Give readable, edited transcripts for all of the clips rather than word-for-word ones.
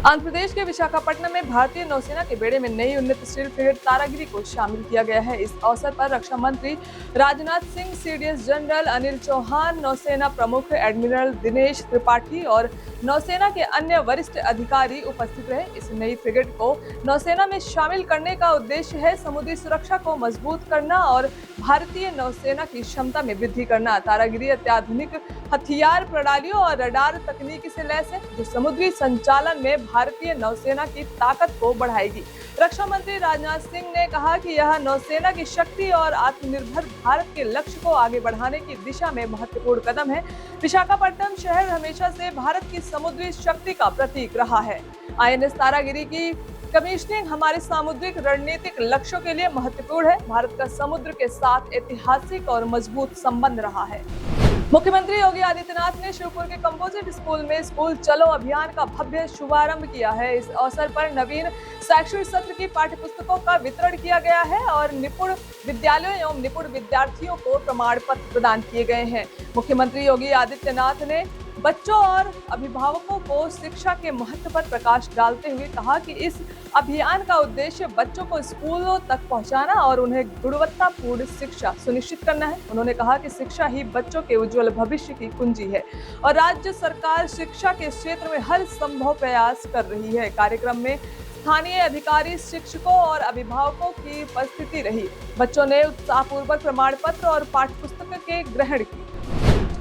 आंध्र प्रदेश के विशाखापट्टनम में भारतीय नौसेना के बेड़े में नई उन्नत स्टील फ्रिगेट तारागिरी को शामिल किया गया है। इस अवसर पर रक्षा मंत्री राजनाथ सिंह, सीडीएस जनरल अनिल चौहान, नौसेना प्रमुख एडमिरल दिनेश त्रिपाठी और नौसेना के अन्य वरिष्ठ अधिकारी उपस्थित रहे। इस नई फ्रिगेट को नौसेना में शामिल करने का उद्देश्य है समुद्री सुरक्षा को मजबूत करना और भारतीय नौसेना की क्षमता में वृद्धि करना। तारागिरी अत्याधुनिक हथियार प्रणालियों और रडार तकनीकी से लैस है, जो समुद्री संचालन में भारतीय नौसेना की ताकत को बढ़ाएगी। रक्षा मंत्री राजनाथ सिंह ने कहा कि यह नौसेना की शक्ति और आत्मनिर्भर भारत के लक्ष्य को आगे बढ़ाने की दिशा में महत्वपूर्ण कदम है। विशाखापट्टनम शहर हमेशा से भारत की समुद्री शक्ति का प्रतीक रहा है। आईएनएस तारागिरी की कमीशनिंग हमारे सामुद्रिक रणनीतिक लक्ष्यों के लिए महत्वपूर्ण है। भारत का समुद्र के साथ ऐतिहासिक और मजबूत संबंध रहा है। मुख्यमंत्री योगी आदित्यनाथ ने शिवपुर के कंपोजिट स्कूल में स्कूल चलो अभियान का भव्य शुभारंभ किया है। इस अवसर पर नवीन शैक्षणिक सत्र की पाठ्यपुस्तकों का वितरण किया गया है और निपुण विद्यालयों एवं निपुण विद्यार्थियों को प्रमाण पत्र प्रदान किए गए हैं। मुख्यमंत्री योगी आदित्यनाथ ने बच्चों और अभिभावकों को शिक्षा के महत्व पर प्रकाश डालते हुए कहा कि इस अभियान का उद्देश्य बच्चों को स्कूलों तक पहुंचाना और उन्हें गुणवत्तापूर्ण शिक्षा सुनिश्चित करना है। उन्होंने कहा कि शिक्षा ही बच्चों के उज्जवल भविष्य की कुंजी है और राज्य सरकार शिक्षा के क्षेत्र में हर संभव प्रयास कर रही है। कार्यक्रम में स्थानीय अधिकारी, शिक्षकों और अभिभावकों की उपस्थिति रही। बच्चों ने उत्साहपूर्वक प्रमाण पत्र और पाठ्यपुस्तक के ग्रहण की।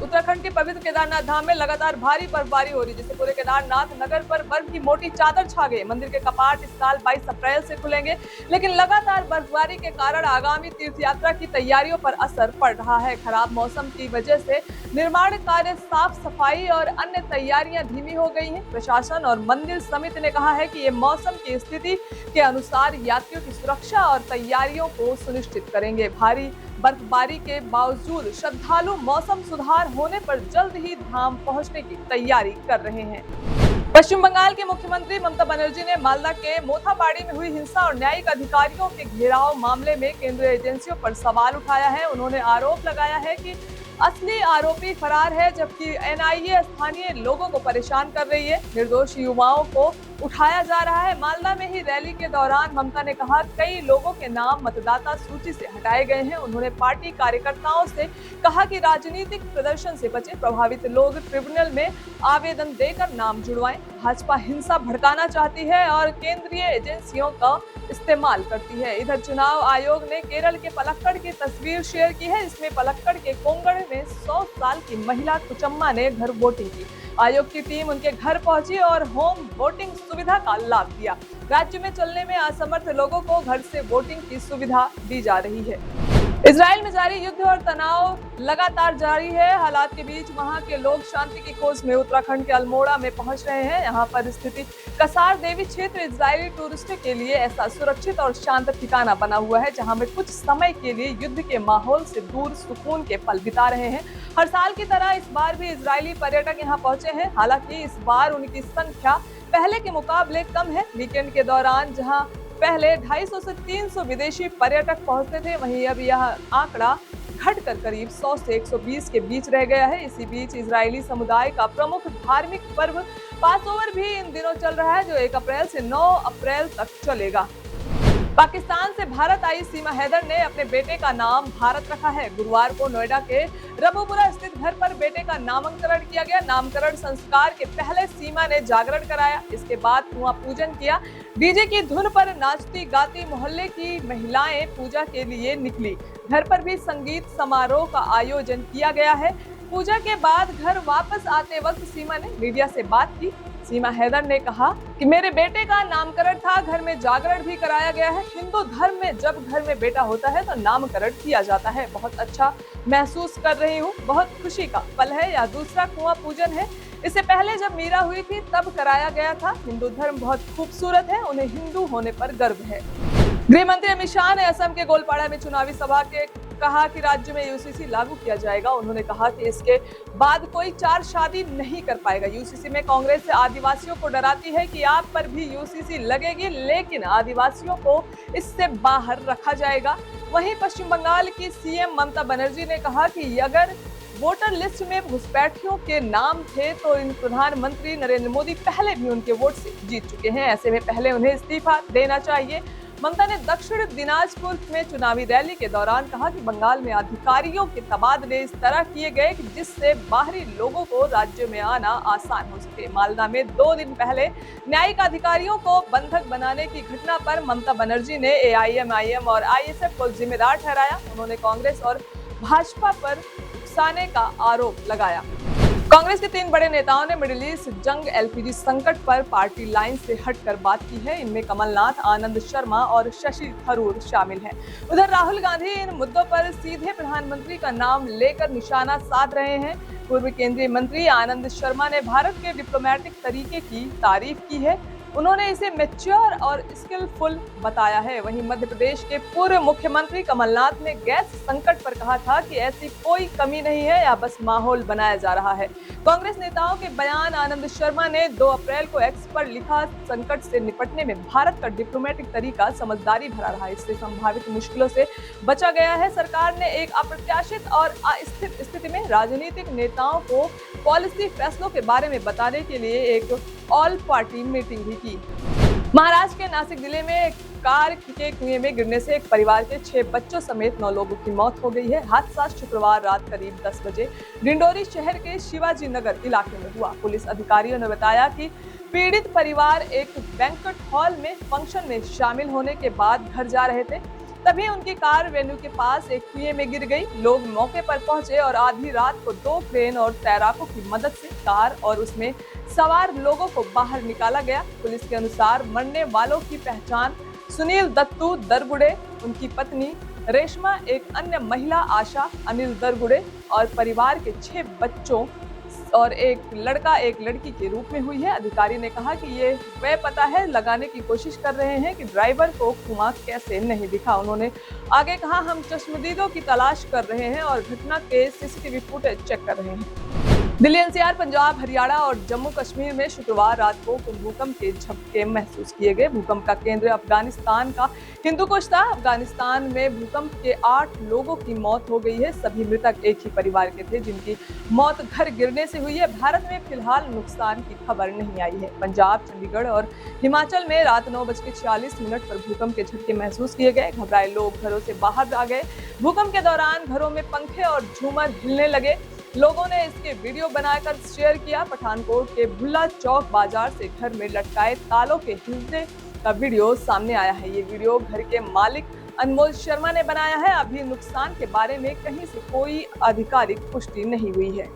उत्तराखंड के पवित्र केदारनाथ धाम में लगातार भारी बर्फबारी हो रही है, जिससे पूरे केदारनाथ नगर पर बर्फ की मोटी चादर छा गई। मंदिर के कपाट इस साल 22 अप्रैल से खुलेंगे, लेकिन लगातार बर्फबारी के कारण आगामी तीर्थ यात्रा की तैयारियों पर असर पड़ रहा है। खराब मौसम की वजह से निर्माण कार्य, साफ सफाई और अन्य तैयारियां धीमी हो गई हैं। प्रशासन और मंदिर समिति ने कहा है कि ये मौसम की स्थिति के अनुसार यात्रियों की सुरक्षा और तैयारियों को सुनिश्चित करेंगे। भारी बर्फबारी के बावजूद श्रद्धालु मौसम सुधार होने पर जल्द ही धाम पहुंचने की तैयारी कर रहे हैं। पश्चिम बंगाल के मुख्यमंत्री ममता बनर्जी ने मालदा के मोथाबाड़ी में हुई हिंसा और न्यायिक अधिकारियों के घेराव मामले में केंद्रीय एजेंसियों पर सवाल उठाया है। उन्होंने आरोप लगाया है कि असली आरोपी फरार है, जबकि एनआईए स्थानीय लोगों को परेशान कर रही है। निर्दोष युवाओं को उठाया जा रहा है। मालदा में ही रैली के दौरान ममता ने कहा कई लोगों के नाम मतदाता सूची से हटाए गए हैं। उन्होंने पार्टी कार्यकर्ताओं से कहा कि राजनीतिक प्रदर्शन से बचे, प्रभावित लोग ट्रिब्यूनल में आवेदन देकर नाम जुड़वाएं। भाजपा हिंसा भड़काना चाहती है और केंद्रीय एजेंसियों का इस्तेमाल करती है। इधर चुनाव आयोग ने केरल के पलक्कड़ की तस्वीर शेयर की है। इसमें पलक्कड़ के कोंगड़ में 100 साल की महिला कुचम्मा ने घर वोटिंग की। आयोग की टीम उनके घर पहुंची और होम वोटिंग सुविधा का लाभ दिया। राज्य में चलने में असमर्थ लोगों को घर से वोटिंग की सुविधा दी जा रही है। इजराइल में जारी युद्ध और तनाव लगातार जारी है। हालात के बीच वहां के लोग शांति की खोज में उत्तराखंड के अल्मोड़ा में पहुंच रहे हैं। यहां पर स्थिति कसार देवी क्षेत्र इजरायली टूरिस्टों के लिए ऐसा सुरक्षित और शांत ठिकाना बना हुआ है, जहां वे कुछ समय के लिए युद्ध के माहौल से दूर सुकून के पल बिता रहे हैं। हर साल की तरह इस बार भी इजरायली पर्यटक यहाँ पहुंचे हैं। हालांकि इस बार उनकी संख्या पहले के मुकाबले कम है। वीकेंड के दौरान जहाँ पहले 250 से 300 विदेशी पर्यटक पहुंचते थे, वहीं अब यह आंकड़ा घटकर करीब 100 से 120 के बीच रह गया है। इसी बीच इजरायली समुदाय का प्रमुख धार्मिक पर्व पासओवर भी इन दिनों चल रहा है, जो 1 अप्रैल से 9 अप्रैल तक चलेगा। पाकिस्तान से भारत आई सीमा हैदर ने अपने बेटे का नाम भारत रखा है। गुरुवार को नोएडा के रबुपुरा स्थित घर पर बेटे का नामकरण किया गया। नामकरण संस्कार के पहले सीमा ने जागरण कराया। इसके बाद कुआं पूजन किया। डीजे की धुन पर नाचती गाती मोहल्ले की महिलाएं पूजा के लिए निकली। घर पर भी संगीत समारोह का आयोजन किया गया है। पूजा के बाद घर वापस आते वक्त सीमा ने मीडिया से बात की। सीमा हैदर ने कहा कि मेरे बेटे का नामकरण था, घर में जागरण भी कराया गया है। हिंदू धर्म में जब घर में बेटा होता है तो नामकरण किया जाता है। बहुत अच्छा महसूस कर रही हूँ, बहुत खुशी का पल है। यह दूसरा कुआं पूजन है। इससे पहले जब मीरा हुई थी तब कराया गया था। हिंदू धर्म बहुत खूबसूरत है, उन्हें हिंदू होने पर गर्व है। गृह मंत्री अमित शाह ने असम के गोलपाड़ा में चुनावी सभा के कहा कि राज्य में यूसीसी लागू किया जाएगा। उन्होंने कहा कि इसके बाद कोई 4 शादी नहीं कर पाएगा। यूसीसी में कांग्रेस आदिवासियों को डराती है कि आप पर भी यूसीसी लगेगी, लेकिन आदिवासियों को इससे बाहर रखा जाएगा। वहीं पश्चिम बंगाल की सीएम ममता बनर्जी ने कहा कि अगर वोटर लिस्ट में घुसपैठियों के नाम थे तो इन प्रधानमंत्री नरेंद्र मोदी पहले भी उनके वोट से जीत चुके हैं। ऐसे में पहले उन्हें इस्तीफा देना चाहिए। ममता ने दक्षिण दिनाजपुर में चुनावी रैली के दौरान कहा कि बंगाल में अधिकारियों के तबादले इस तरह किए गए कि जिससे बाहरी लोगों को राज्य में आना आसान हो सके। मालदा में 2 दिन पहले न्यायिक अधिकारियों को बंधक बनाने की घटना पर ममता बनर्जी ने एआईएमआईएम और आईएसएफ को जिम्मेदार ठहराया। उन्होंने कांग्रेस और भाजपा पर उकसाने का आरोप लगाया। कांग्रेस के 3 बड़े नेताओं ने मिडिल ईस्ट जंग, एलपीजी संकट पर पार्टी लाइन से हटकर बात की है। इनमें कमलनाथ, आनंद शर्मा और शशि थरूर शामिल हैं। उधर राहुल गांधी इन मुद्दों पर सीधे प्रधानमंत्री का नाम लेकर निशाना साध रहे हैं। पूर्व केंद्रीय मंत्री आनंद शर्मा ने भारत के डिप्लोमेटिक तरीके की तारीफ की है। उन्होंने इसे मैच्योर और स्किलफुल बताया है। वहीं मध्य प्रदेश के पूर्व मुख्यमंत्री कमलनाथ ने गैस संकट पर कहा था कि ऐसी कोई कमी नहीं है या बस माहौल बनाया जा रहा है। कांग्रेस नेताओं के बयान आनंद शर्मा ने 2 अप्रैल को एक्स पर लिखा, संकट से निपटने में भारत का डिप्लोमेटिक तरीका समझदारी भरा रहा। इससे संभावित मुश्किलों से बचा गया है। सरकार ने एक अप्रत्याशित और अस्थिर स्थिति में राजनीतिक नेताओं को पॉलिसी फैसलों के बारे में बताने के लिए एक ऑल पार्टी मीटिंग भी की। महाराष्ट्र के नासिक जिले में कार के कुएं में गिरने से एक परिवार के 6 बच्चों समेत 9 लोगों की मौत हो गई है। हादसा शुक्रवार रात करीब 10 बजे डिंडोरी शहर के शिवाजी नगर इलाके में हुआ। पुलिस अधिकारियों ने बताया कि पीड़ित परिवार एक बैंक्वेट हॉल में फंक्शन में शामिल होने के बाद घर जा रहे थे। तभी उनकी कार वेन्यू के पास एक कुएं में गिर गई। लोग मौके पर पहुंचे और आधी रात को 2 क्रेन और तैराकों की मदद से कार और उसमें सवार लोगों को बाहर निकाला गया। पुलिस के अनुसार मरने वालों की पहचान सुनील दत्तू दरगुड़े, उनकी पत्नी रेशमा, एक अन्य महिला आशा, अनिल दरगुड़े और परिवार के 6 बच्चों और एक लड़का एक लड़की के रूप में हुई है। अधिकारी ने कहा कि ये वे पता है लगाने की कोशिश कर रहे हैं कि ड्राइवर को कुआं कैसे नहीं दिखा। उन्होंने आगे कहा, हम चश्मदीदों की तलाश कर रहे हैं और घटना के सीसीटीवी फुटेज चेक कर रहे हैं। दिल्ली, एनसीआर, पंजाब, हरियाणा और जम्मू कश्मीर में शुक्रवार रात को भूकंप के झटके महसूस किए गए। भूकंप का केंद्र अफगानिस्तान का हिंदुकुश था। अफगानिस्तान में भूकंप के 8 लोगों की मौत हो गई है। सभी मृतक एक ही परिवार के थे जिनकी मौत घर गिरने से हुई है। भारत में फिलहाल नुकसान की खबर नहीं आई है। पंजाब, चंडीगढ़ और हिमाचल में रात 9:46 पर भूकंप के झटके महसूस किए गए। घबराए लोग घरों से बाहर आ गए। भूकंप के दौरान घरों में पंखे और झूमर हिलने लगे। लोगों ने इसके वीडियो बनाकर शेयर किया। पठानकोट के भुल्ला चौक बाजार से घर में लटकाए तालों के हिलने का वीडियो सामने आया है। ये वीडियो घर के मालिक अनमोल शर्मा ने बनाया है। अभी नुकसान के बारे में कहीं से कोई आधिकारिक पुष्टि नहीं हुई है।